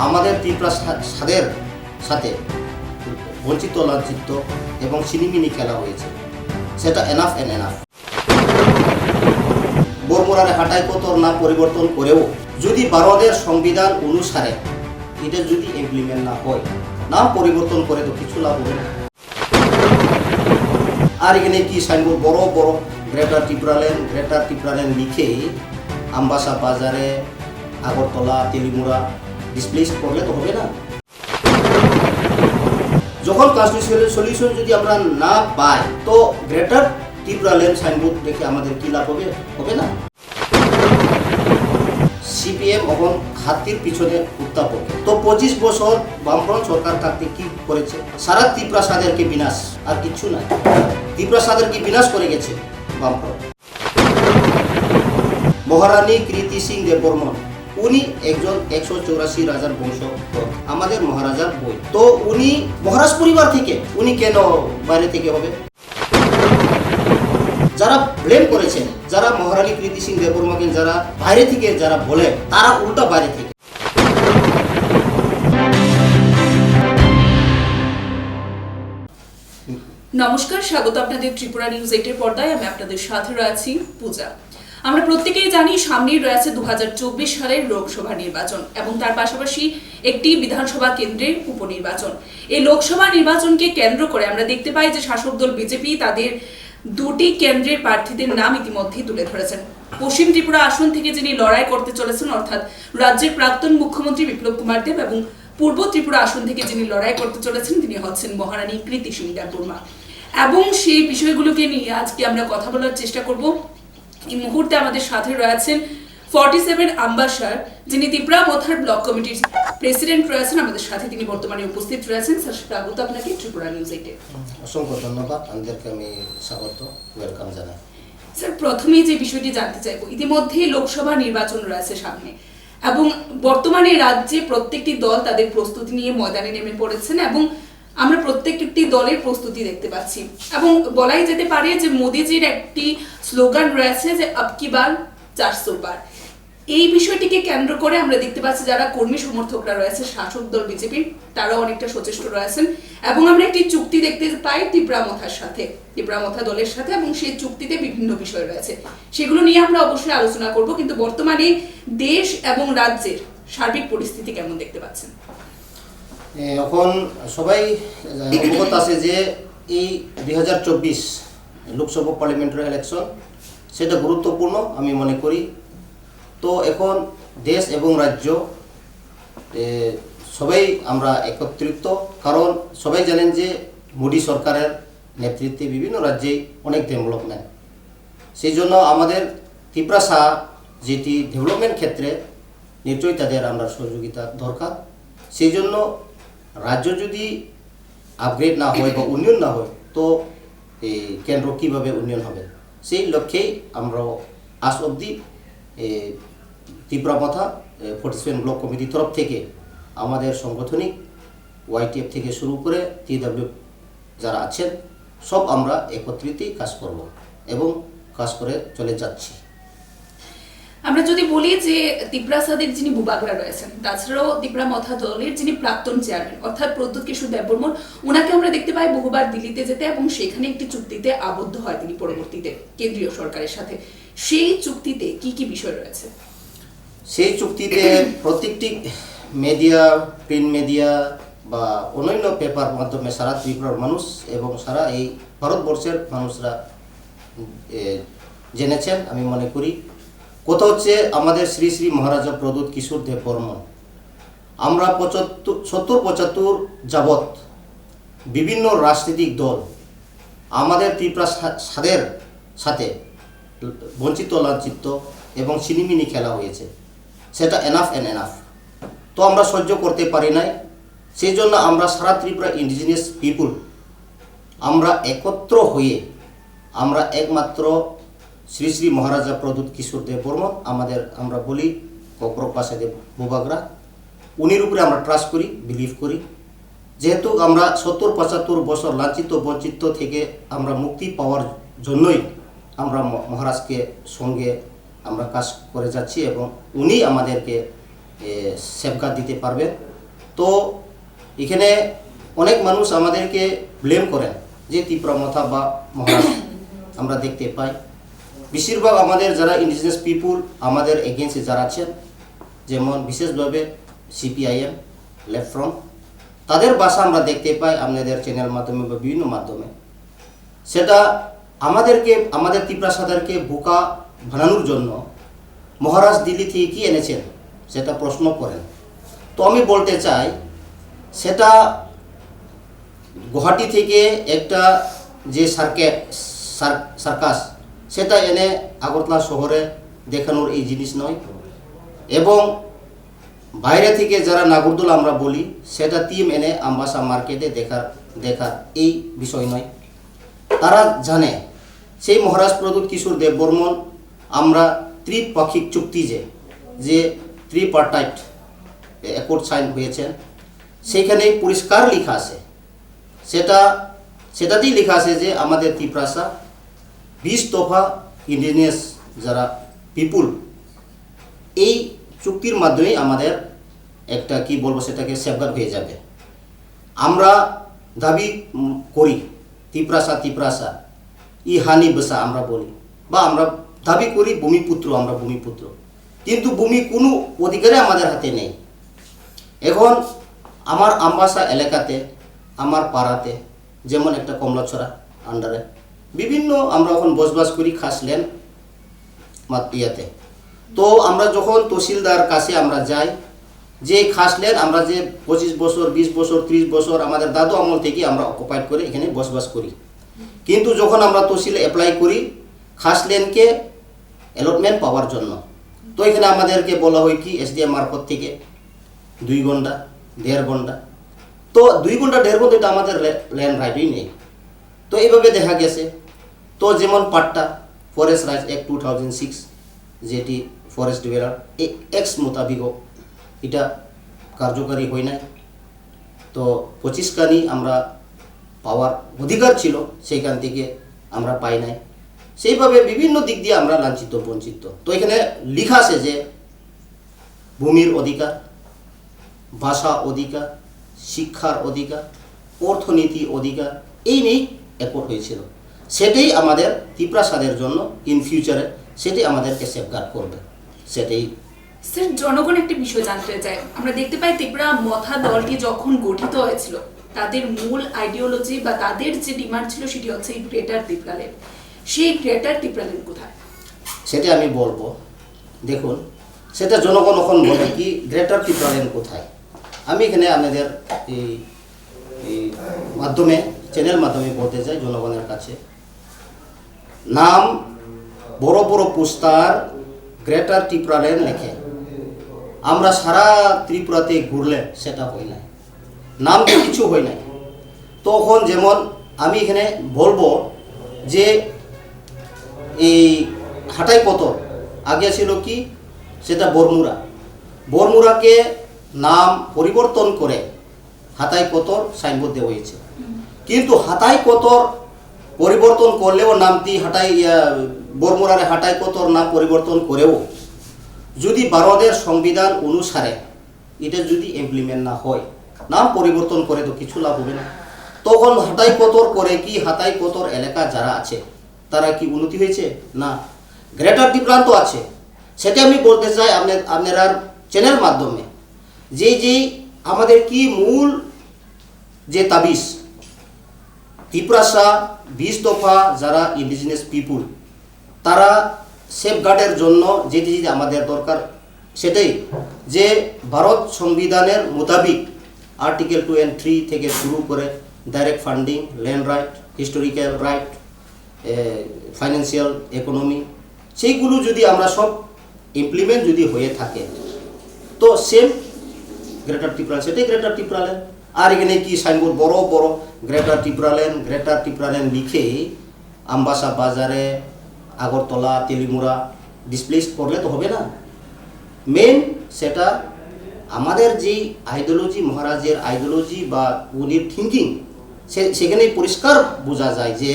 আমাদের ত্রিপুরা স্বাদের সাথে বঞ্চিত লাঞ্ছিত এবং ছিনিমিনি খেলা হয়েছে, সেটা এনাফ অ্যান্ড এনাফ। বর্মরারে হাটাইকোতর নাম পরিবর্তন করেও যদি ভারতের সংবিধান অনুসারে এটা যদি ইমপ্লিমেন্ট না হয়, নাম পরিবর্তন করে তো কিছু লাভ হবে না। আর এখানে কি সাইনবোর্ড বড় বড় গ্রেটার ত্রিপুরাল্যান্ড লিখে আমবাসা বাজারে, আগরতলা, তেলিমুড়া ডিসপ্লেস করলে তো হবে না। যখন কনস্টিটিউশনাল সলিউশন যদি আমরা না পাই, তো গ্রেটার ত্রিপুরাল্যান্ড সাইনবোর্ড দেখে আমাদের কি লাভ হবে? হবে না। সিপিএম এখন হাতির পিছনে উত্তাপক। তো 25 বছর বামফ্রন্ট সরকার থাকতে কি করেছে? সারা ত্রিপুরা স্বাদেরকে বিনাশ, আর কিছু না। ত্রিপুরা স্বাদেরকে বিনাশ করে গেছে বামফ্রন্ট। মহারানী কৃতি সিং দেববর্মন, উনি একজন 184 রাজার বংশ, আমাদের মহারাজার বই। তো উনি মহারাজ পরিবার থেকে, উনি কেন বাইরে থেকে হবে? যারা ব্লেম করেছেন, যারা মহারানী কৃতি সিং দেববর্মাকে যারা বাইরে থেকে যারা বলে, তারা উল্টা বাইরে থেকে। নমস্কার, স্বাগত আপনাদের ত্রিপুরা নিউজ 8 এর পর্দায়। আমি আপনাদের সাথে রয়েছি পূজা। আমরা প্রত্যেকেই জানি সামনেই রয়েছে 2024 সালের লোকসভা নির্বাচন এবং তার পাশাপাশি একটি বিধানসভা কেন্দ্রের উপনির্বাচন। এই লোকসভা নির্বাচনকে কেন্দ্র করে আমরা দেখতে পাই যে শাসক দল বিজেপি তাদের দুটি কেন্দ্রের প্রার্থীদের নাম ইতিমধ্যেই তুলে ধরেছেন। পশ্চিম ত্রিপুরা আসন থেকে যিনি লড়াই করতে চলেছেন, অর্থাৎ রাজ্যের প্রাক্তন মুখ্যমন্ত্রী বিপ্লব কুমার দেব, এবং পূর্ব ত্রিপুরা আসন থেকে যিনি লড়াই করতে চলেছেন তিনি হচ্ছেন মহারানী কৃতি সিং দেববর্মা। এবং সেই বিষয়গুলোকে নিয়ে আজকে আমরা কথা বলার চেষ্টা করব। এই মুহূর্তে আমাদের সাথে রয়েছেন 47 আম্বাসার, যিনি ত্রিপুরা মথার ব্লক কমিটির প্রেসিডেন্ট রয়েছেন আমাদের সাথে, তিনি বর্তমানে উপস্থিত রয়েছেন। স্যার, স্বাগত আপনাকে ত্রিপুরা নিউজ 8 এ। অসংখ্য ধন্যবাদ, আমাদেরকে আমি স্বাগত, ওয়েলকাম জানাই। স্যার, প্রথমেই যে বিষয়টি জানতে চাইবো, ইতিমধ্যে লোকসভা নির্বাচন রয়েছে সামনে এবং বর্তমানে রাজ্যে প্রত্যেকটি দল তাদের প্রস্তুতি নিয়ে ময়দানে নেমে পড়েছেন এবং আমরা প্রত্যেকটি দলের প্রস্তুতি দেখতে পাচ্ছি। এবং বলাই যেতে পারে যে মোদিজির একটি স্লোগান রয়েছে যে আব কি বার 400 বার। এই বিষয়টিকে কেন্দ্র করে আমরা দেখতে পাচ্ছি যারা কর্মী সমর্থকরা রয়েছে শাসক দল বিজেপির, তারাও অনেকটা সচেষ্ট রয়েছেন এবং আমরা একটি চুক্তি দেখতে পাই ত্রিপুরা মথা দলের সাথে, এবং সেই চুক্তিতে বিভিন্ন বিষয় রয়েছে, সেগুলো নিয়ে আমরা অবশ্যই আলোচনা করব। কিন্তু বর্তমানে দেশ এবং রাজ্যের সার্বিক পরিস্থিতি কেমন দেখতে পাচ্ছেন? এখন সবাই অবগত আছে যে এই 2024 লোকসভা পার্লামেন্টারি ইলেকশন, সেটা গুরুত্বপূর্ণ আমি মনে করি। তো এখন দেশ এবং রাজ্য সবাই আমরা একত্রিত, কারণ সবাই জানেন যে মোদী সরকারের নেতৃত্বে বিভিন্ন রাজ্যে অনেক ডেভেলপমেন্ট। সেই জন্য আমাদের ত্রিপুরা যেটি ডেভেলপমেন্ট ক্ষেত্রে নিশ্চয়ই তাদের আমরা সহযোগিতা দরকার। সেই জন্য রাজ্য যদি আপগ্রেড না হয় বা উন্নয়ন না হয়, তো এই কেন্দ্র কীভাবে উন্নয়ন হবে? সেই লক্ষ্যেই আমরা আজ অবধি ত্রিপুরা মথা 47 ব্লক কমিটির তরফ থেকে আমাদের সাংগঠনিক YTF থেকে শুরু করে TW যারা আছেন সব আমরা একত্রিতই কাজ করব এবং কাজ করে চলে যাচ্ছি। আমরা যদি বলি যে ত্রিপুরা সাদের যিনি বুবাগরা রয়েছেন, তাছাড়াও ত্রিপুরা মথা দলের যিনি প্রাক্তন চেয়ারম্যান অর্থাৎ প্রদ্যুৎ কিশোর দেববর্মন, ওনাকে আমরা দেখতে পাই বহুবার দিল্লিতে যেতে এবং সেখানে একটি চুক্তিতে আবদ্ধ হয় তিনি পরবর্তীতে কেন্দ্রীয় সরকারের সাথে। সেই চুক্তিতে কি কি বিষয় রয়েছে? সেই চুক্তিতে প্রত্যেকটি মিডিয়া, প্রিন্ট মিডিয়া বা অন্যান্য পেপার মাধ্যমে সারা ত্রিপুরার মানুষ এবং সারা এই ভারতবর্ষের মানুষরা জেনেছেন আমি মনে করি। কথা হচ্ছে আমাদের শ্রী শ্রী মহারাজা প্রদ্যুৎ কিশোর দেববর্মন। আমরা 70-75 যাবৎ বিভিন্ন রাজনৈতিক দল আমাদের ত্রিপুরা স্বাদের সাথে বঞ্চিত লাঞ্ছিত এবং ছিনিমিনি খেলা হয়েছে, সেটা এনাফ অ্যান্ড এনাফ। তো আমরা সহ্য করতে পারি নাই। সেই জন্য আমরা সারা ত্রিপুরা ইন্ডিজিনিয়াস পিপুল আমরা একত্র হয়ে আমরা একমাত্র শ্রী শ্রী মহারাজা প্রদ্যুৎ কিশোর দেববর্মন, আমরা বলি ককরক ভাষায় বুবাগরা, উনির উপরে আমরা ট্রাস্ট করি, বিলিভ করি। যেহেতু আমরা 70-75 বছর লাঞ্ছিত বঞ্চিত থেকে আমরা মুক্তি পাওয়ার জন্যই আমরা মহারাজকে সঙ্গে আমরা কাজ করে যাচ্ছি এবং উনি আমাদেরকে সেফগার্ড দিতে পারবে। তো এখানে অনেক মানুষ আমাদেরকে ব্লেম করেন যে ত্রিপুরা মথা বা মহারাষ্ট্র আমরা দেখতে পাই বেশিরভাগ আমাদের যারা ইন্ডিজিনাস পিপুল আমাদের এগেন্সে যারা আছেন, যেমন বিশেষভাবে সিপিআইএম, লেফট ফ্রন্ট, তাদের ভাষা আমরা দেখতে পাই আপনাদের চ্যানেল মাধ্যমে বা বিভিন্ন মাধ্যমে। সেটা আমাদেরকে, আমাদের ত্রিপুরা সাদারকে বোকা বানানোর জন্য মহারাজ দিল্লি থেকে কী এনেছেন সেটা প্রশ্ন করেন। তো আমি বলতে চাই সেটা গুয়াহাটি থেকে একটা যে সার্কাস সেটা এনে আগরতলা শহরে দেখানোর এই জিনিস নয়, এবং বাইরে থেকে যারা নাগরদোলা আমরা বলি সেটা টিম এনে আমবাসা মার্কেটে দেখার এই বিষয় নয়। তারা জানে সেই মহারাজ প্রদ্যুৎ কিশোর দেববর্মন আমরা ত্রিপাক্ষিক চুক্তি যে ট্রিপার্টাইট অ্যাকর্ড সাইন হয়েছেন, সেইখানে পরিষ্কার লেখা আছে, সেটাতেই লেখা আছে যে আমাদের ত্রিপুরাসা 20 দফা ইন্ডিজিনিয়াস যারা পিপুল এই চুক্তির মাধ্যমেই আমাদের একটা কি বলবো সেটাকে সেফগার্ড হয়ে যাবে। আমরা দাবি করি ত্রিপুরাসা ই হানি বসা আমরা বলি, বা আমরা দাবি করি ভূমিপুত্র, আমরা ভূমিপুত্র, কিন্তু ভূমি কোনো অধিকারে আমাদের হাতে নেই। এখন আমার আমবাসা এলাকাতে, আমার পাড়াতে, যেমন একটা কমলাছড়া আন্ডারে বিভিন্ন আমরা এখন বসবাস করি খাসলেন ইয়াতে। তো আমরা যখন তহসিলদার কাছে আমরা যাই, যে খাসলেন আমরা যে 25 বছর 20 বছর 30 বছর আমাদের দাদু আমল থেকে আমরা অকুপাইড করে এখানে বসবাস করি, কিন্তু যখন আমরা তহসিলে অ্যাপ্লাই করি খাসলেনকে অ্যালটমেন্ট পাওয়ার জন্য, তো এখানে আমাদেরকে বলা হয় কি এসডিএম মারফত থেকে 2 ঘন্টা 1.5 ঘন্টা, তো 2 ঘন্টা 1.5 ঘন্টা এটা আমাদের ল্যান্ড রাইটই নেই। তো এইভাবে দেখা গেছে। তো যেমন পাট্টা ফরেস্ট রাইটস অ্যাক্ট 2006 যেটি ফরেস্ট ডেভেলপ এক্স মোতাবিক এটা কার্যকারী হয় নাই। তো 25 কানি আমরা পাওয়ার অধিকার ছিল, সেইখান থেকে আমরা পাই নাই। সেইভাবে বিভিন্ন দিক দিয়ে আমরা লাঞ্ছিত বঞ্চিত। তো এখানে লেখা আছে যে ভূমির অধিকার, ভাষা অধিকার, শিক্ষার অধিকার, অর্থনীতি অধিকার, এই নিয়েই অ্যাকর্ড হয়েছিল। সেটাই আমাদের ত্রিপুরাসাদের জন্য ইন ফিউচারে সেটাই আমাদেরকে সেফগার্ড করবে, সেটাই। স্যার, জনগণ একটা বিষয় জানতে চায়, আমরা দেখতে পাই ত্রিপুরা মথা দলটি যখন গঠিত হয়েছিল তাদের মূল আইডিওলজি বা তাদের যে ডিমান্ড ছিল সেটি হচ্ছে গ্রেটার ত্রিপুরাল্যান্ড। সেই গ্রেটার ত্রিপুরাল্যান্ড কোথায় সেটা আমি বলবো। দেখুন, সেটা জনগণ এখন বলে কি গ্রেটার ত্রিপুরাল্যান্ড কোথায়। আমি এখানে আপনাদের এই মাধ্যমে চ্যানেল মাধ্যমে বলতে চাই জনগণের কাছে, নাম বড় বড় পোস্টার গ্রেটার ত্রিপুরাল্যান্ড লেখে, আমরা সারা ত্রিপুরাতে ঘুরলে সেটা হয় না, নাম তো কিছু হয় নাই। তখন যেমন আমি এখানে বলবো যে এই হাটাই পতর আগে ছিল কি সেটা বরমুরাকে নাম পরিবর্তন করে হাতাই কতর সাইনবোর্ড দেওয়া হয়েছে, কিন্তু হাতাই কতর পরিবর্তন করলেও নামটি বরমুরারে হাটাই কতর নাম পরিবর্তন করেও যদি ভারতের সংবিধান অনুসারে এটা যদি ইমপ্লিমেন্ট না হয়, নাম পরিবর্তন করে তো কিছু লাভ হবে না। তখন হাতাই কতর করে কি হাতাই কতর এলাকা যারা আছে তারা কি উন্নতি হয়েছে? না, গ্রেটার ত্রিপুরা তো আছে। সেটা আমি বলতে চাই আপনারা চ্যানেল মাধ্যমে যে আমাদের কি মূল যে তাবিজ ত্রিপুরাসা 20 দফা যারা ইন্ডিজিনিয়াস পিপুল তারা সেফগার্ডের জন্য যেটি আমাদের দরকার সেটাই যে ভারত সংবিধানের মোতাবিক আর্টিকেল 2 and 3 থেকে শুরু করে direct funding, land right, historical right, financial economy, সেইগুলো যদি আমরা সব ইমপ্লিমেন্ট যদি হয়ে থাকে তো সেম গ্রেটার ত্রিপুরা, সেটাই গ্রেটার ত্রিপুরাল্যান্ড। আর এখানে কি সাইনবোর্ড বড় বড় গ্রেটার ত্রিপুরাল্যান্ড লিখে আমবাসা বাজারে, আগরতলা, তেলিমুরা ডিসপ্লেস করলে তো হবে না। মেন সেটা আমাদের যে আইডিওলজি, মহারাজের আইডিওলজি বা উনির থিঙ্কিং, সেখানে পরিষ্কার বোঝা যায় যে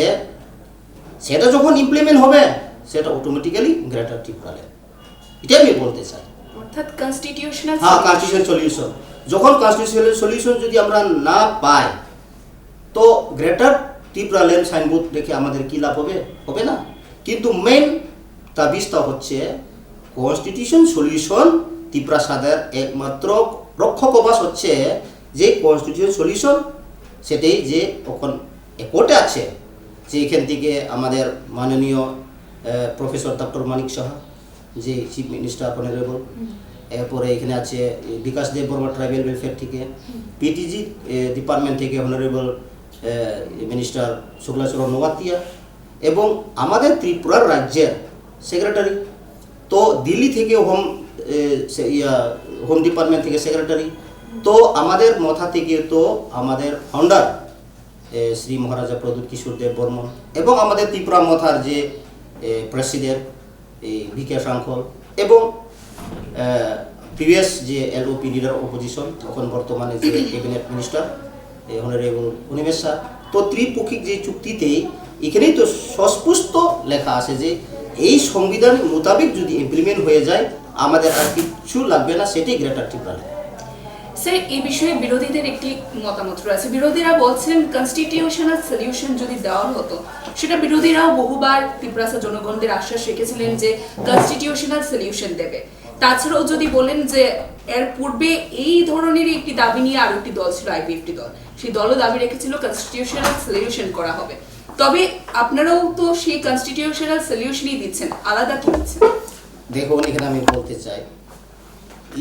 সেটা যখন ইমপ্লিমেন্ট হবে সেটা অটোমেটিক্যালি গ্রেটার ত্রিপুরাল্যান্ড। এটাই আমি বলতে চাই। অর্থাৎ কনস্টিটিউশনাল হ্যাঁ, কনস্টিটিউশন সলিউশন। যখন কনস্টিটিউশনাল সলিউশন যদি আমরা না পাই, তো গ্রেটার ত্রিপুরা ল্যান্ড সাইনবোর্ড দেখে আমাদের কি লাভ হবে? হবে না। কিন্তু মেন তাবিজটা হচ্ছে কনস্টিটিউশন সলিউশন। ত্রিপুরা সাদের একমাত্র রক্ষকবাস হচ্ছে যে কনস্টিটিউশন সলিউশন, সেটাই যে এখন কোর্টে আছে, যে এখান থেকে আমাদের মাননীয় প্রফেসর ডক্টর মানিক সাহা, যে চিফ মিনিস্টার অনারেবল, এরপরে এখানে আছে বিকাশ দেব বর্মা ট্রাইবেল ওয়েলফেয়ার থেকে, পিটিজি ডিপার্টমেন্ট থেকে অনারেবল মিনিস্টার শুক্লাচরণ নোয়াতিয়া, এবং আমাদের ত্রিপুরার রাজ্যের সেক্রেটারি, তো দিল্লি থেকে হোম ডিপার্টমেন্ট থেকে সেক্রেটারি, তো আমাদের মাথা থেকে তো আমাদের ফাউন্ডার শ্রী মহারাজা প্রদ্যুৎ কিশোর দেব বর্মন, এবং আমাদের ত্রিপুরা মথার যে প্রেসিডেন্ট ভিকে সাংখল, এবং প্রিভিয়াস যে এলওপি লিডার অপোজিশন, এখন বর্তমানে যে cabinet minister honourable Animesh sir. তো ত্রিপক্ষিক যে চুক্তিতে এখানেই তো সুস্পষ্ট লেখা আছে যে এই সংবিধান মোতাবেক যদি ইমপ্লিমেন্ট হয়ে যায়, আমাদের আর কিছু লাগবে না, সেটাই গ্রেটার ত্রিপুরা। স্যার, এই বিষয়ে বিরোধীদের একটি মতামত রয়েছে। বিরোধীরা বলছেন কনস্টিটিউশনাল সলিউশন যদি দেওয়া হতো, সেটা বিরোধীরাও বহুবার ত্রিপুরাসা জনগণদের আশ্বাস রেখেছিলেন যে কনস্টিটিউশনাল সলিউশন দেবে। তাছাড়াও যদি বলেন যে এর পূর্বে এই ধরনের একটি দাবি নিয়ে আরো একটি দল ছিল, আইপিএফটি দল, সেই দলও দাবি রেখেছিল কনস্টিটিউশনাল সলিউশন করা হবে। তবে আপনারাও তো সেই কনস্টিটিউশনাল সলিউশনই দিচ্ছেন, আলাদা কি দিচ্ছেন? দেখুন, এখানে আমি বলতে চাই,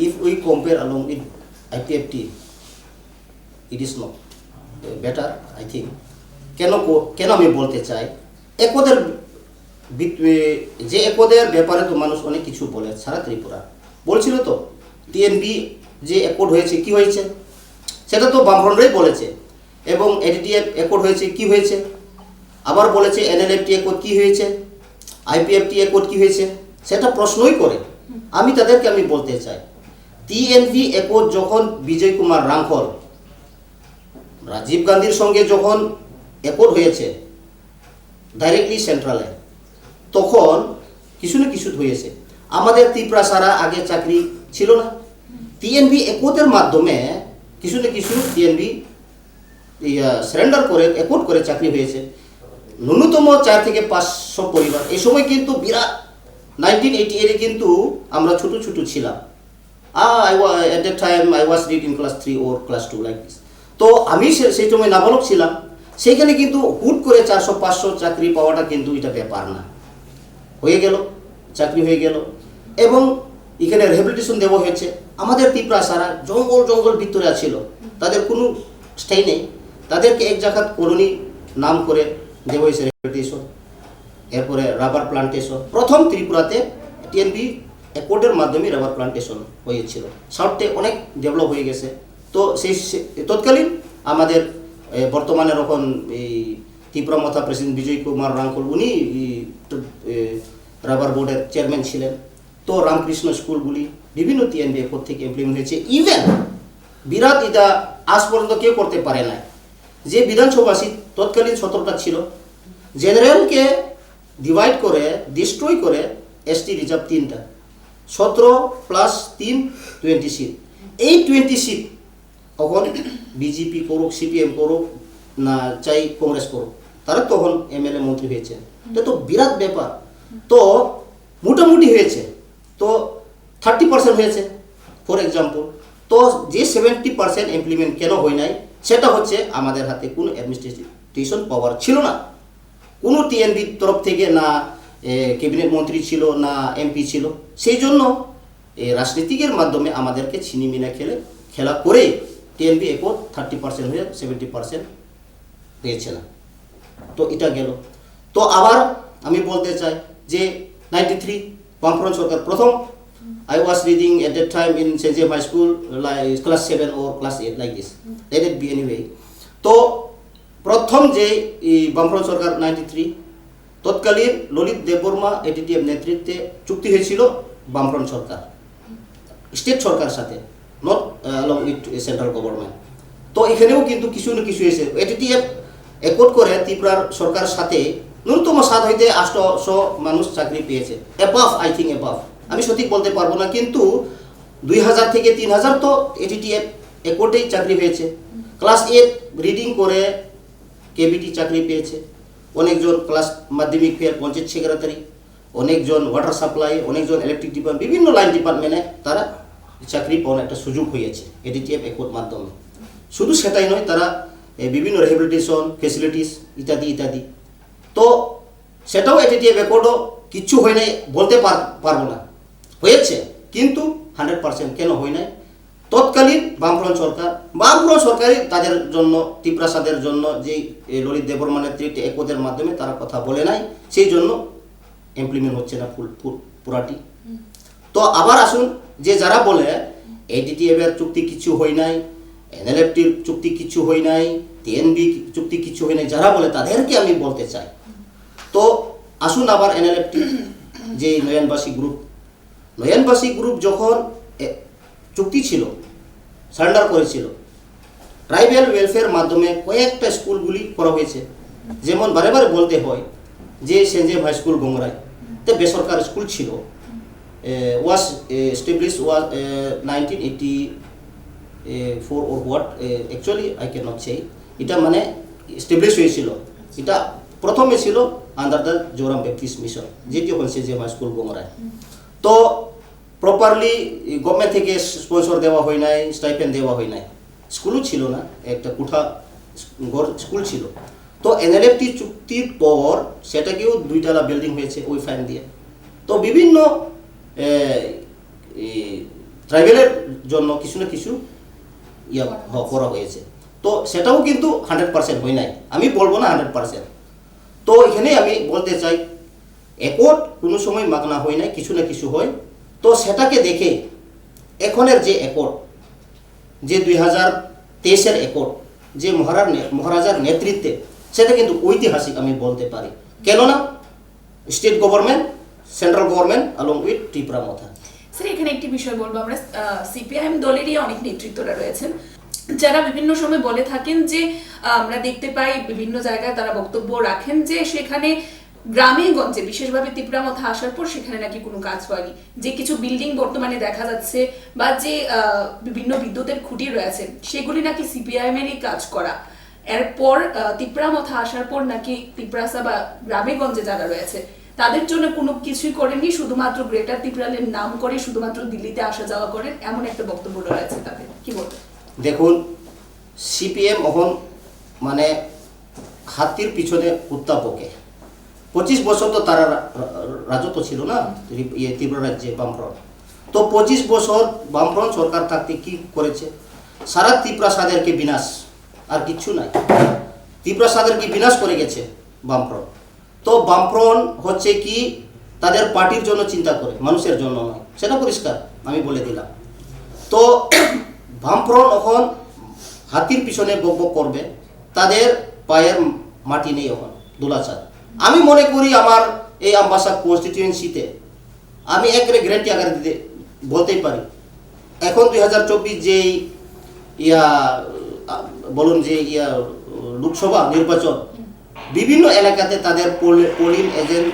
if we compare along with IPFT, it is not better, I think. কেন আমি বলতে চাই, একদের যে একদের ব্যাপারে তো মানুষ অনেক কিছু বলে, সারা ত্রিপুরা বলছিল তো টিএনবি যে একট হয়েছে, কি হয়েছে সেটা তো বামফ্রন্টরাই বলেছে, এবং এডিটিএফ একট হয়েছে, কি হয়েছে, আবার বলেছে এনএলএফটি একট কি হয়েছে, আইপিএফটি একট কি হয়েছে, সেটা প্রশ্নই করে। আমি বলতে চাই, টিএনবি একট যখন বিজয় কুমার রাংখল রাজীব গান্ধীর সঙ্গে যখন একট হয়েছে ডাইরেক্টলি সেন্ট্রালে, তখন কিছু না কিছু হয়েছে। আমাদের ত্রিপুরা সারা আগে চাকরি ছিল না, টিএনবি একটের মাধ্যমে কিছু না কিছু টিএনবি সারেন্ডার করে একট করে চাকরি হয়েছে। ন্যূনতম 4 থেকে 500 পরিবার। এই সময় কিন্তু বিরাট 1988-এ কিন্তু আমরা ছোট ছোট ছিলাম। At that time I was reading class 3 or class 2 like this. তো আমি সেই সময় নাবালক ছিলাম, সেইখানে কিন্তু হুট করে 400-500 চাকরি পাওয়াটা কিন্তু এটা ব্যাপার না। হয়ে গেল, চাকরি হয়ে গেল, এবং এখানে রিহ্যাবিলিটেশন দেওয়া হয়েছে। আমাদের ত্রিপুরা সারা জঙ্গল ভিতরে ছিল, তাদের কোনো স্থায়ী নেই, তাদেরকে এক জায়গা কলোনি নাম করে দেওয়া হয়েছে রিহ্যাবিলিটেশন। এরপরে রাবার প্লান্টেশন, প্রথম ত্রিপুরাতে টিএনবি একটের মাধ্যমে রাবার প্লান্টেশন হয়েছিল। সাউথে অনেক ডেভেলপ হয়ে গেছে। তো সেই তৎকালীন আমাদের বর্তমানে এখন এই ত্রিপুরা মথা প্রেসিডেন্ট বিজয় কুমার রাংখল, উনি রাবার বোর্ডের চেয়ারম্যান ছিলেন। তো রামকৃষ্ণ স্কুলগুলি বিভিন্ন টিএনবি একট থেকে ইমপ্লিমেন্ট হয়েছে। ইভেন বিরাট এটা আজ পর্যন্ত কেউ করতে পারে না, যে বিধানসভা সিট তৎকালীন 17টা ছিল, জেনারেলকে ডিভাইড করে ডিস্ট্রয় করে এসটি রিজার্ভ 3টা, 17 + 3 20 সিট। এই 20 সিট তখন বিজেপি করুক, সিপিএম করুক, না চাই কংগ্রেস করুক, তারা তখন এমএলএ মন্ত্রী হয়েছে। এটা তো বিরাট ব্যাপার। তো মোটামুটি হয়েছে, তো 30% হয়েছে ফর এক্সাম্পল। তো যে 70% ইমপ্লিমেন্ট কেন হয় নাই, সেটা হচ্ছে আমাদের হাতে কোনো অ্যাডমিনিস্ট্রেশন পাওয়ার ছিল না, কোনো টিএনবির তরফ থেকে না ক্যাবিনেট মন্ত্রী ছিল, না এমপি ছিল। সেই জন্য রাজনীতিকের মাধ্যমে আমাদেরকে ছিনিমিনা খেলা করে টিএনবি একট 30% হয়ে 70% পেয়েছে না। তো এটা গেল। তো আবার আমি বলতে চাই যে 93 বামফ্রন্ট সরকার প্রথম, I was reading at that time in St. James High School, like class 7 or class 8 like this. Let it be anyway. তো প্রথম যে বামফ্রন্ট সরকার 93, তৎকালীন ললিত দেববর্মা এডিটিএফ নেতৃত্বে চুক্তি হয়েছিল বামফ্রন্ট সরকার স্টেট সরকার সাথে, not along with central government. তো এখানেও কিন্তু কিছু না কিছু হয়েছে। এডিটিএফ একট করে ত্রিপুরার সরকার সাথে ন্যূনতম 7 হইতে 800 মানুষ চাকরি পেয়েছে। অ্যাবাভ, আই থিঙ্ক অ্যাবাভ, আমি সঠিক বলতে পারবো না, কিন্তু 2000 থেকে 3000 তো এটিটিএফ একোটেই চাকরি পেয়েছে। ক্লাস 8 রিডিং করে কেবিটি চাকরি পেয়েছে, অনেকজন ক্লাস মাধ্যমিক ফেল পঞ্চায়েত সেক্রেটারি, অনেকজন ওয়াটার সাপ্লাই, অনেকজন ইলেকট্রিক ডিপার্টমেন্ট, বিভিন্ন লাইন ডিপার্টমেন্টে তারা চাকরি পাওয়ার একটা সুযোগ হয়েছে এডিটিএফ একোর মাধ্যমে। শুধু সেটাই নয়, তারা বিভিন্ন রিহ্যাবিলিটেশন ফেসিলিটিস ইত্যাদি ইত্যাদি। তো সেটাও এডিটিএফ একোর্ডও কিচ্ছু হয় নাই বলতে পারবো না, হয়েছে, কিন্তু 100% কেন হয় নাই? তৎকালীন বামফ্রন্ট সরকারই তাদের জন্য, ত্রিপ্রাসাদের জন্য যে ললিত দেববর্মনের একোদের মাধ্যমে তারা কথা বলে নাই, সেই জন্য ইমপ্লিমেন্ট হচ্ছে না পুরাটি। তো আবার আসুন, যে যারা বলে এডিটিএফ এর চুক্তি কিছু হয় নাই, এনএলএফটির চুক্তি কিছু হয় নাই, টিএনবি চুক্তি কিছু হয় নাই, যারা বলে তাদেরকে আমি বলতে চাই, তো আসুন আবার এনএলএফটি যে নয়নবাসী গ্রুপ যখন চুক্তি ছিল, সারেন্ডার করেছিল, ট্রাইবাল ওয়েলফেয়ার মাধ্যমে কয়েকটা স্কুলগুলি করা হয়েছে। যেমন বারে বারে বলতে হয় যে সেন্ট জেমস হাই স্কুল গংরাই তে বেসরকারি স্কুল ছিল, was established was 1984 or what, actually I cannot say, এটা মানে এস্টাবলিশ হয়েছিল, এটা প্রথমে ছিল under the Zoram Baptist mission, যেটি এখন সেন্ট জেমস হাই স্কুল গংরাই। তো প্রপারলি গভর্নমেন্ট থেকে স্পন্সর দেওয়া হয় নাই, স্টাইপেন্ড দেওয়া হয় নাই, স্কুলও ছিল না, একটা কুঠা স্কুল ছিল। তো এনএলএফটি চুক্তির পর সেটাকেও 2 তলা বিল্ডিং হয়েছে ওই ফাইন দিয়ে। তো বিভিন্ন ট্রাইবেলের জন্য কিছু না কিছু করা হয়েছে, তো সেটাও কিন্তু 100% হয় নাই, আমি বলবো না 100%। তো এখানে আমি বলতে চাই একোর্ড কোনো সময় মাগনা হয় নাই, কিছু না কিছু হয়। তো সেটাকে দেখে এখনের যে একোর্ড, যে 2023-এর একোর্ড, যে মহারাজার নেতৃত্বে, সেটা কিন্তু ঐতিহাসিক আমি বলতে পারি। কেননা state government, central government along with Tripura Motha. Sir, এখানে একটি বিষয় বলবো, আমরা সিপিআইএম দলেরই অনেক নেতৃত্বরা রয়েছেন যারা বিভিন্ন সময় বলে থাকেন যে আমরা দেখতে পাই বিভিন্ন জায়গায় তারা বক্তব্য রাখেন যে সেখানে গ্রামে গঞ্জে, বিশেষভাবে ত্রিপুরা মথা আসার পর সেখানে নাকি কোনো কাজ হয়নি, যে কিছু বিল্ডিং বর্তমানে দেখা যাচ্ছে বা যে বিভিন্ন বিদ্যুতের খুঁটি রয়েছে সেগুলি নাকি সিপিআইএম এরই কাজ করা। এরপর ত্রিপুরা মথা আসার পর নাকি ত্রিপুরাসা বা গ্রামে গঞ্জে যারা রয়েছে তাদের জন্য কোনো কিছুই করেননি, শুধুমাত্র গ্রেটার ত্রিপুরালের নাম করে শুধুমাত্র দিল্লিতে আসা যাওয়া করেন, এমন একটা বক্তব্য রয়েছে তাদের, কি বলবেন? দেখুন, সিপিএম এখন মানে হাতির পিছনে কুত্তা পোকে। 25 বছর তো তারা রাজত্ব ছিল না ত্রিপুরা রাজ্যে বামফ্রন্ট। তো 25 বছর বামফ্রন্ট সরকার থাকতে কি করেছে? সারা ত্রিপ্রাসাদেরকে বিনাশ, আর কিচ্ছু নাই। ত্রিপ্রাসাদেরকে বিনাশ করে গেছে বামফ্রন্ট। তো বামফ্রন্ট হচ্ছে কি তাদের পার্টির জন্য চিন্তা করে, মানুষের জন্য নয়, সেটা পরিষ্কার আমি বলে দিলাম। তো বামফ্রন্ট এখন হাতির পিছনে বকবক করবে, তাদের পায়ের মাটি নেই এখন দোলাচার। আমি মনে করি আমার এই আমবাসা কনস্টিটিউয়েন্সিতে আমি একবারে গ্যারান্টি আকারে দিতে বলতেই পারি, এখন 2024 যে বলুন যে লোকসভা নির্বাচন, বিভিন্ন এলাকাতে তাদের পোলিং এজেন্ট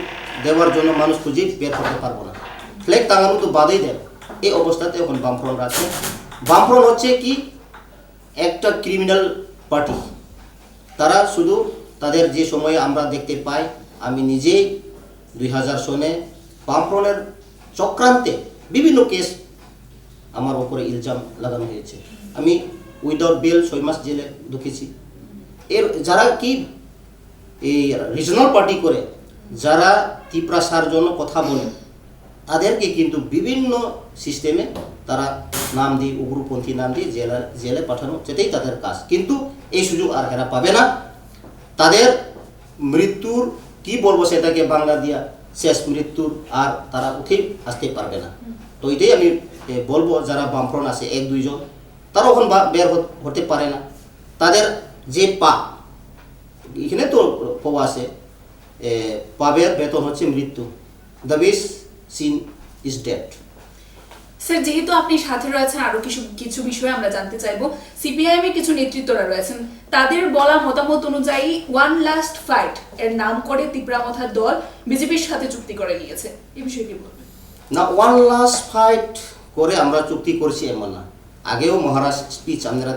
দেওয়ার জন্য মানুষ খুঁজে বের করতে পারবো না, ফ্ল্যাগ টাঙানো তো বাদেই দেন। এই অবস্থাতে এখন বামফ্রন্ট আছে। বামফ্রন্ট হচ্ছে কি একটা ক্রিমিনাল পার্টি, তারা শুধু তাদের যে সময়ে আমরা দেখতে পাই, আমি নিজেই 2000 সনে বামফ্রন্টের চক্রান্তে বিভিন্ন কেস আমার ওপরে ইলজাম লাগানো হয়েছে। আমি উইদাউট বেল 6 মাস জেলে ঢুকেছি। এর যারা কি এই রিজনাল পার্টি করে, যারা ত্রিপ্রাসার জন্য কথা বলে, তাদেরকে কিন্তু বিভিন্ন সিস্টেমে তারা নাম দিয়ে, উগ্রপন্থী নাম দিয়ে জেলে পাঠানো, সেটাই তাদের কাজ। কিন্তু এই সুযোগ আর এরা পাবে না। তাদের মৃত্যুর কি বলবো সেটাকে বাংলা দিয়া, শেষ মৃত্যুর আর তারা উঠেই আসতে পারবে না। তো এটাই আমি বলবো, যারা বামফ্রন্ট আছে 1-2 জন, তারা ওখানে বের হতে পারে না। তাদের যে এখানে তো পাওয়া আছে, পাবের বেতন হচ্ছে মৃত্যু, দ্য বিস সিন ইজ ডেড। স্যার, যেহেতু আপনি সাথে রয়েছেন, আরো কিছু বিষয়ে আমরা জানতে চাইবো। সিপিআইএম এর কিছু নেতৃত্বরা রয়েছেন, তাদের বলা মতামত অনুযায়ী ওয়ান লাস্ট ফাইট এর নাম করে ত্রিপুরা মথার দল বিজেপির সাথে চুক্তি করে নিয়েছে, এই বিষয়ে কি বলবেন? না, ওয়ান লাস্ট ফাইট করে আমরা চুক্তি করছি এমন না। আগেও মহারাজ স্পিচ আপনারা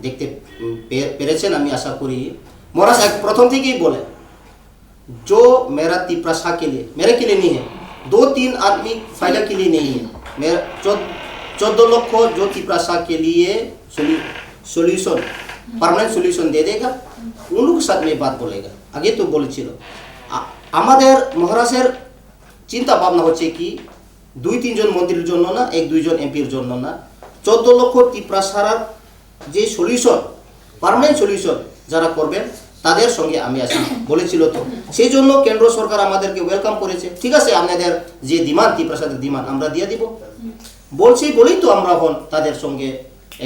দেখতে পেরেছেন, আমি আশা করি। মহারাজ প্রথম থেকেই বলে, जो मेरा तिपरासा के लिए मेरे के लिए नहीं है, 2-3 आदमी फायदा के लिए नहीं है, मेरा 14 लक्ष जो तिपरासा के लिए सॉल्यूशन परमानेंट सॉल्यूशन दे देगा, उन लोगों के साथ में बात बोलेगा। आगे तो বলেছিল আমাদের মহারাজের চিন্তা ভাবনা হচ্ছে কি 2-3 জন মন্ত্রীর জন্য না, 1-2 জন এমপির জন্য না, 14 লক্ষ তিপরাসার যে সলিউশন পার্মানেন্ট সলিউশন যারা করবেন তাদের সঙ্গে আমি আছি বলেছিল। তো সেই জন্য কেন্দ্র সরকার আমাদেরকে ওয়েলকাম করেছে। ঠিক আছে, আপনাদের যে ডিমান্ড তিপ্রাসাদের ডিমান্ড আমরা দিয়ে দিব বলছি বলেই তো আমরা এখন তাদের সঙ্গে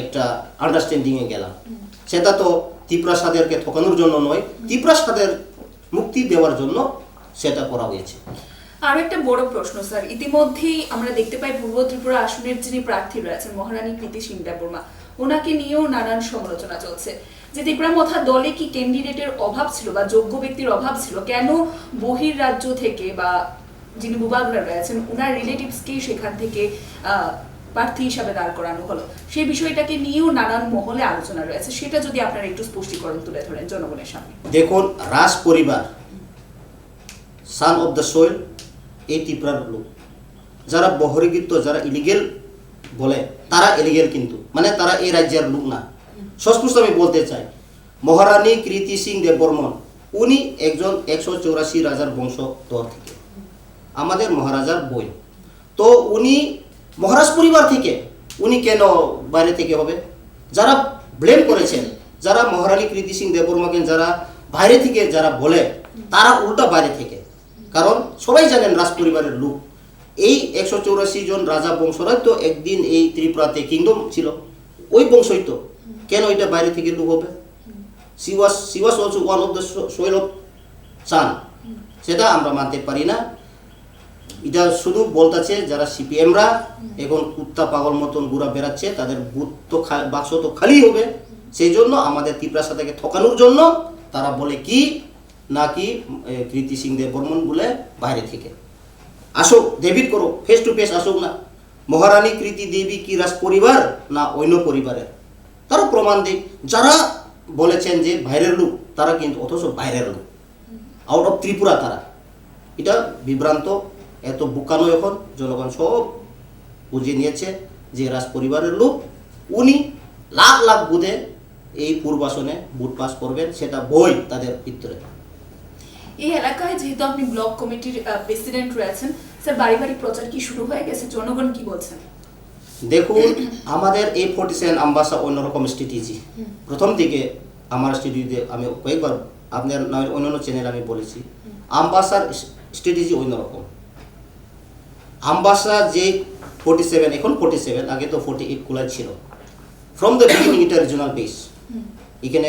একটা আন্ডারস্ট্যান্ডিংয়ে গেলাম। সেটা তো তিপ্রাসাদেরকে ঠকানোর জন্য নয়, তিপ্রাসাদের মুক্তি দেওয়ার জন্য সেটা করা হয়েছে। আর একটা বড় প্রশ্ন স্যার, ইতিমধ্যেই আমরা দেখতে পাই পূর্ব ত্রিপুরা আসনের যিনি প্রার্থী রয়েছেন মহারানী কৃতি সিং দেববর্মা, ওনাকে নিয়েও নানান সমালোচনা চলছে যে ত্রিপুরামথা দলে কি ক্যান্ডিডেটের অভাব ছিল বা যোগ্য ব্যক্তির অভাব ছিল, কেন বহির্রাজ্য থেকে বা যিনি বুবাগরা রয়েছেন ওনার রিলেটিভসকে সেখান থেকে প্রার্থী হিসাবে দাঁড় করানো হলো, সেই বিষয়টাকে নিয়েও নানান মহলে আলোচনা রয়েছে। সেটা যদি আপনারা একটু স্পষ্টীকরণ তুলে ধরেন জনগণের সামনে। দেখুন, রাজ পরিবার সান অফ দ্য সোয়েল এই ত্রিপুরার লোক, যারা বহির্গত যারা ইলিগেল বলে তারা ইলিগেল, কিন্তু মানে তারা এই রাজ্যের লোক না। সস্পষ্ট আমি বলতে চাই, মহারানী কৃতি সিং দেববর্মন উনি একজন 184 রাজার বংশধর থেকে, আমাদের মহারাজার বই। তো উনি মহারাজ পরিবার থেকে, উনি কেন বাইরে থেকে হবে? যারা ব্লেম করেছেন, যারা মহারানী কৃতি সিং দেববর্মাকে যারা বাইরে থেকে যারা বলে, তারা উল্টা বাইরে থেকে। কারণ সবাই জানেন রাজ পরিবারের লোক, এই 184 জন রাজা বংশরাই তো একদিন এই ত্রিপুরাতে কিংডম ছিল, ওই বংশই তো। কেন এটা বাইরে থেকে লোক হবে? she was also one of the soil of sun, সেটা আমরা মানতে পারি না। এটা শুধু বলতেছে যারা সিপিএমরা এখন কুত্তা পাগল মতন ঘুরা বেড়াচ্ছে, তাদের বুথ তো বাক্স তো খালি হবে। সেই জন্য আমাদের তিপ্রাসাদেরকে ঠকানোর জন্য তারা বলে কি নাকি কৃতি সিং দেববর্মন বলে বাইরে থেকে আসুক, ডেভিড করো, ফেস টু ফেস আসুক না। মহারানী কৃতি দেবী কি রাজ পরিবার না অন্য পরিবারের, তারা প্রমাণ দিক। যারা বলেছেন যে বাইরের লোক, তারা কিন্তু অথচ বাইরের লোক, আউট অফ ত্রিপুরা তারা। এটা বিভ্রান্ত, এত বুকানো এখন জনগণ সব বুঝে নিয়েছে যে রাজ পরিবারের লোক। উনি লাখ লাখ বুথে এই পূর্বাসনে ভোট পাস করবেন, সেটা বই তাদের ভিতরে। এই এলাকায় যেহেতু আপনি ব্লক কমিটির প্রেসিডেন্ট রয়েছেন, স্যার বাড়ি বাড়ি প্রচার কি শুরু হয়ে গেছে? জনগণ কি বলছেন? দেখুন, আমাদের এই 47 আম্বাসা অন্যরকম স্ট্র্যাটেজি। প্রথম দিকে আমার স্ট্র্যাটেজিতে আমি কয়েকবার আপনার নামের অন্যান্য চ্যানেল আমি বলেছি, আম্বাসার স্ট্র্যাটেজি অন্যরকম। আম্বাসা যে 47, এখন 47, আগে তো 48 কুলার ছিল। ফ্রম দ্য বিগিনিং এটা রিজনাল বেস। এখানে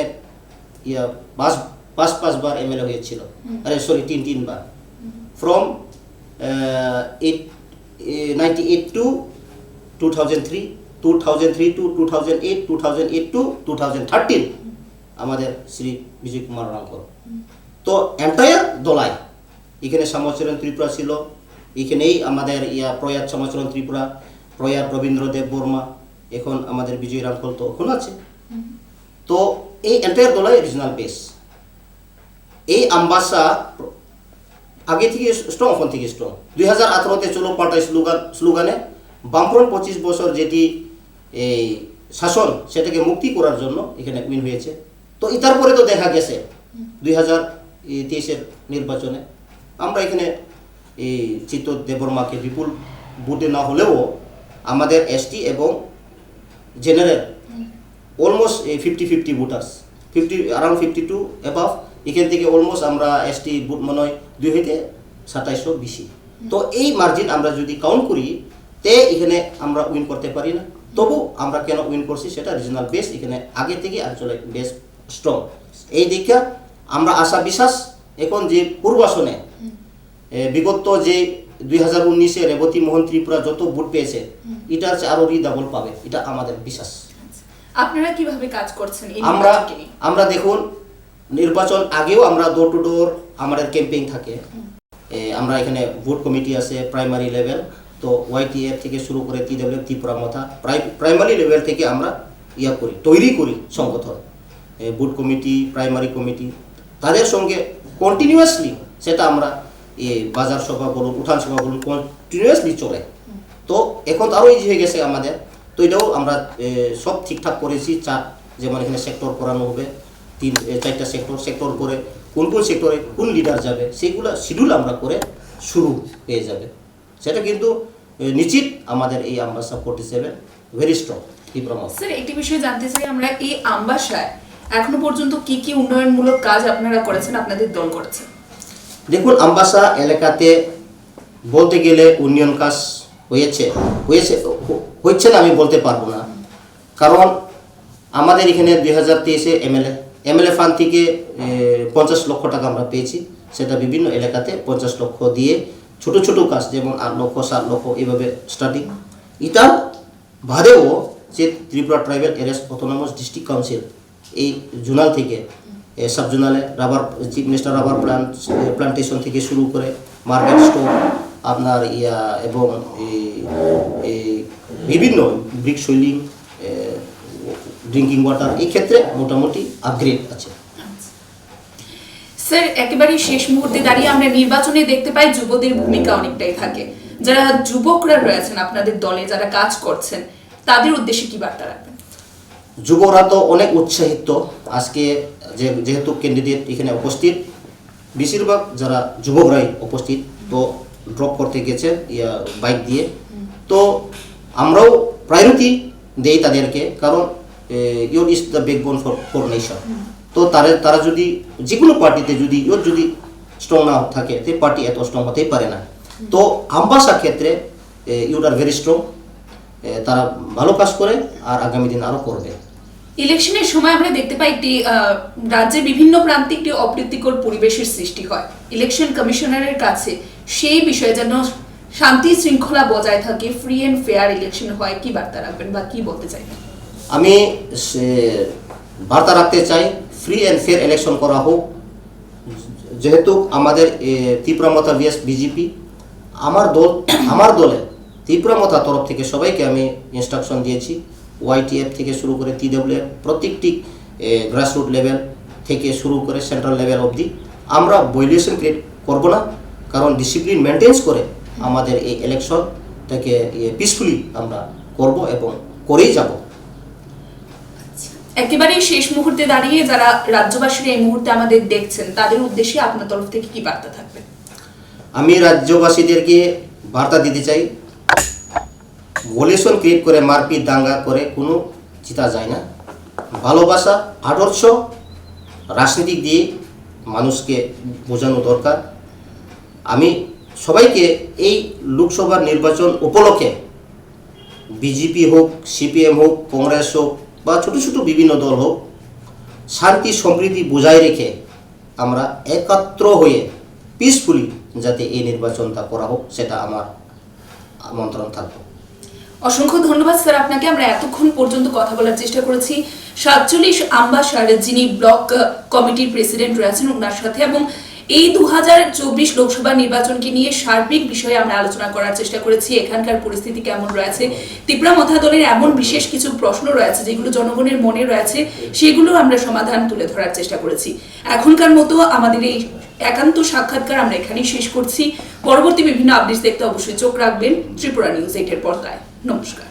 পাঁচবার এমএলএ হয়েছিল, আরে সরি 3 বার। ফ্রম 98 টু 2003, 2003 টু 2008, 2008 টু 2013 আমাদের শ্রী বিজয় কুমার রাঙ্কর। তো এন্টায়ার দলাই, এখানে শ্যামাচরণ ত্রিপুরা ছিল, এখানেই আমাদের প্রয়াত শ্যামাচরণ ত্রিপুরা, প্রয়াত রবীন্দ্র দেববর্মা, এখন আমাদের বিজয় রাঙ্কল তো এখন আছে। তো এই এন্টায়ার দলাই রিজনাল বেস। এই আম্বাসা আগে থেকে স্ট্রং, এখন থেকে স্ট্রং। 2018-তে চলো পাল্টাই স্লোগানে বামফ্রন্ট 25 বছর যেটি এই শাসন, সেটাকে মুক্তি করার জন্য এখানে উইন হয়েছে। তো এটার পরে তো দেখা গেছে 2023-এর নির্বাচনে আমরা এখানে এই চিত্ত দেববর্মাকে বিপুল ভোটে না হলেও আমাদের এসটি এবং general almost 50-50 voters, around 52 above. এখান থেকে অলমোস্ট আমরা এসটি ভোট মনে হয় 2 হইতে 2700 বেশি। তো এই মার্জিন আমরা যদি কাউন্ট করি তে এখানে আমরা উইন করতে পারি না। তবু আমরা কেন উইন করছি, সেটা রিজনাল বেস এখানে আগে থেকে আসলে বেস স্ট্রং। এই দিকে আমরা আশা বিশ্বাস এখন যে পূর্বাসনে বিগত যে 2019-এ রেবতী মোহন ত্রিপুরা যত ভোট পেয়েছে, এটার চেয়ে আরো রিডাবল পাবে, এটা আমাদের বিশ্বাস। আপনারা কিভাবে কাজ করছেন? আমরা দেখুন, নির্বাচন আগেও আমরা ডোর টু ডোর আমাদের ক্যাম্পেইন থাকে। আমরা এখানে ভোট কমিটি আছে প্রাইমারি লেভেল, তো ওয়াইটিএফ থেকে শুরু করে TWF ত্রিপুরা মথা প্রাইমারি লেভেল থেকে আমরা তৈরি করি সংগঠন, বুথ কমিটি, প্রাইমারি কমিটি, তাদের সঙ্গে কন্টিনিউয়াসলি সেটা আমরা বাজার সভা বলুন, উঠান সভা বলুন, কন্টিনিউয়াসলি চলে। তো এখন আরও ইজি হয়ে গেছে আমাদের, তো এটাও আমরা সব ঠিকঠাক করেছি। যেমন এখানে সেক্টর করানো হবে, 4টা সেক্টর করে কোন সেক্টরে কোন লিডার যাবে সেইগুলো শিডিউল আমরা করে শুরু হয়ে যাবে। সেটা কিন্তু নিশ্চিত আমাদের এই Ambassa 47 very strong Tripura Motha. Sir একটি বিষয় জানতে চাই আমরা, এই আমবাসায় এখনো পর্যন্ত কি কি উন্নয়নমূলক কাজ আপনারা করেছেন, আপনাদের দল করেছে? দেখুন, আমবাসা এলাকাতে বলতে গেলে উন্নয়ন কাজ হচ্ছে না আমি বলতে পারবো না, কারণ আমাদের এখানে 2023-এ এমএলএ ফান্ড থেকে 50 লক্ষ টাকা আমরা পেয়েছি। সেটা বিভিন্ন এলাকাতে 50 লক্ষ দিয়ে ছোট ছোট কাজ, যেমন 8 লক্ষ 7 লক্ষ এইভাবে স্টার্টিং। এটা বাদেও যে Tripura tribal areas autonomous district council এই জোনাল থেকে সাব জোনালে চিফ মিনিস্টার রাবার প্লান্টেশন থেকে শুরু করে মার্কেট স্টোর আপনার এবং বিভিন্ন ব্রিক শৈলিং, ড্রিঙ্কিং ওয়াটার, এই ক্ষেত্রে মোটামুটি আপগ্রেড আছে। স্যার একেবারে শেষ মুহূর্তে দাঁড়িয়ে আমরা নির্বাচনে দেখতে পাই যুবদের ভূমিকা অনেকটাই থাকে। যারা যুবকরা রয়েছেন আপনাদের দলে, যারা কাজ করছেন, তাদের উদ্দেশ্যে কি বার্তা রাখবেন? যুবকরা তো অনেক উৎসাহিত। আজকে যেহেতু ক্যান্ডিডেট এখানে উপস্থিত, বেশিরভাগ যারা যুবকরাই উপস্থিত, তো ড্রপ করতে গেছে বাইক দিয়ে। তো আমরাও প্রায়োরিটি দেই তাদেরকে, কারণ your is the backbone for nation. তো তারা যদি যে কোনো পার্টিতে যদি স্ট্রং না থাকে, সেই পার্টি এত স্ট্রং হতেই পারে না। তো আমবাসা ক্ষেত্রে ইউর আর ভেরি স্ট্রং, তারা ভালো কাজ করে আর আগামী দিন আরও করবে। ইলেকশনের সময় আমরা দেখতে পাই একটি রাজ্যের বিভিন্ন প্রান্তে একটি অপ্রীতিকর পরিবেশের সৃষ্টি হয়। ইলেকশন কমিশনারের কাছে সেই বিষয়ে যেন শান্তি শৃঙ্খলা বজায় থাকে, ফ্রি অ্যান্ড ফেয়ার ইলেকশন হয়, কি বার্তা রাখবেন বা কি বলতে চাইবেন? আমি বার্তা রাখতে চাই, ফ্রি অ্যান্ড ফেয়ার ইলেকশন করা হোক। যেহেতু আমাদের ত্রিপুরা মথা ভিএস বিজেপি, আমার দলে ত্রিপুরা মথা তরফ থেকে সবাইকে আমি ইনস্ট্রাকশন দিয়েছি, ওয়াইটিএফ থেকে শুরু করে TWF প্রত্যেকটি গ্রাসরুট লেভেল থেকে শুরু করে সেন্ট্রাল লেভেল অবধি আমরা ভায়োলেশন ক্রিয়েট করব না, কারণ ডিসিপ্লিন মেনটেন্স করে আমাদের এই ইলেকশনটাকে পিসফুলি আমরা করব এবং করেই যাব। একেবারে শেষ মুহূর্তে দাঁড়িয়ে যারা রাজ্যবাসীরা এই মুহূর্তে আমাদের দেখছেন, তাদের উদ্দেশ্যে আপনার তরফ থেকে কি বার্তা থাকবে? আমি রাজ্যবাসীদেরকে বার্তা দিতে চাই, ভায়োলেশন ক্রিয়েট করে মারপিট দাঙ্গা করে কোনো জিতা যায় না। ভালোবাসা, আদর্শ, রাজনীতিক দিয়ে মানুষকে বোঝানো দরকার। আমি সবাইকে এই লোকসভার নির্বাচন উপলক্ষে, বিজেপি হোক, সিপিএম হোক, কংগ্রেস হোক বা ছোট ছোট বিভিন্ন দল হোক, শান্তি সম্প্রীতি বজায় রেখে আমরা একাত্র হয়ে পিসফুলি যাতে এই নির্বাচনটা করা হোক, সেটা আমার আমন্ত্রণ থাকবে। অসংখ্য ধন্যবাদ স্যার আপনাকে। আমরা এতক্ষণ পর্যন্ত কথা বলার চেষ্টা করেছি 47 আমবাসার যিনি ব্লক কমিটির প্রেসিডেন্ট রয়েছেন ওনার সাথে, এবং এই 2024 লোকসভা নির্বাচনকে নিয়ে সার্বিক বিষয়ে আমরা আলোচনা করার চেষ্টা করেছি। এখানকার পরিস্থিতি কেমন রয়েছে, ত্রিপুরা মথা দলের এমন বিশেষ কিছু প্রশ্ন রয়েছে যেগুলো জনগণের মনে রয়েছে, সেগুলো আমরা সমাধান তুলে ধরার চেষ্টা করেছি। এখনকার মতো আমাদের এই একান্ত সাক্ষাৎকার আমরা এখানেই শেষ করছি। পরবর্তী বিভিন্ন আপডেটস দেখতে অবশ্যই চোখ রাখবেন ত্রিপুরা নিউজ 8 এর পর্দায়। নমস্কার।